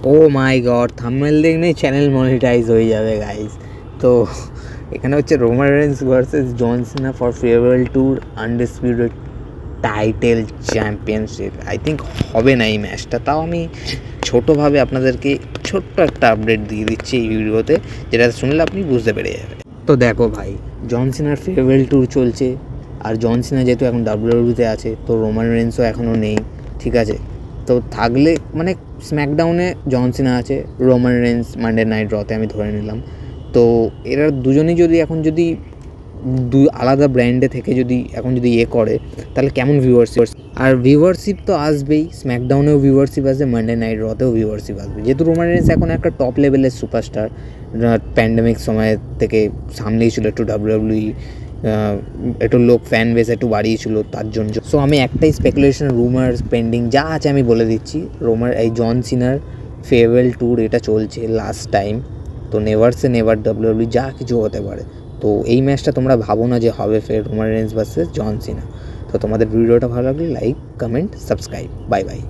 O my god, thumbnail দেখলেই channel monetise হয়ে যাবে গাইস। তো এখানে হচ্ছে Roman Reigns versus John Cena for farewell tour undisputed title championship. I think হবে না এই ম্যাচটা, তাও আমি ছোটোভাবে আপনাদেরকে ছোট্ট একটা আপডেট দিয়ে দিচ্ছি এই ভিডিওতে, যেটা শুনলে আপনি বুঝতে পেরে যাবেন। তো দেখো ভাই, জন সিনার ফেয়ারওয়েল ট্যুর চলছে, আর জন সিনা যেহেতু এখন ডাব্লিউডাব্লিউতে আছে, তো রোমান রেন্সও এখনও নেই, ঠিক আছে। তো থাকলে মানে স্ম্যাকডাউনে জন সিনা আছে, রোমান রেন্স মানডে নাইট রতে আমি ধরে নিলাম। তো এরা দুজনেই যদি এখন যদি আলাদা ব্র্যান্ডে থেকে যদি এখন যদি করে, তাহলে কেমন ভিউয়ারশিপ, আর ভিউয়ারশিপ তো আসবেই, স্ম্যাকডাউনেও ভিউয়ারশিপ আসবে, মানডে নাইট রতেও ভিউয়ারশিপ আসবে, যেহেতু রোমান রেন্স এখন একটা টপ লেভেলের সুপারস্টার, প্যান্ডেমিক সময় থেকে সামনেই ছিল একটু ডাব্লিউডাব্লিউই, একটু লোক ফ্যান বেস একটু বাড়িয়েছিল তার জন্য। সো আমি একটাই স্পেকুলেশন, রুমার পেন্ডিং যা আছে আমি বলে দিচ্ছি, এই জন সিনার ফেয়ারওয়েল ট্যুর এটা চলছে লাস্ট টাইম। তো নেভার সে নেভার, ডাব্লিউডাব্লিউ যা কিছু হতে পারে। তো এই ম্যাচটা তোমরা ভাবো না যে হবে ফের রোমান রেন্স ভার্সেস জন সিনা। তো তোমাদের ভিডিওটা ভালো লাগলে like, comment, subscribe. Bye bye.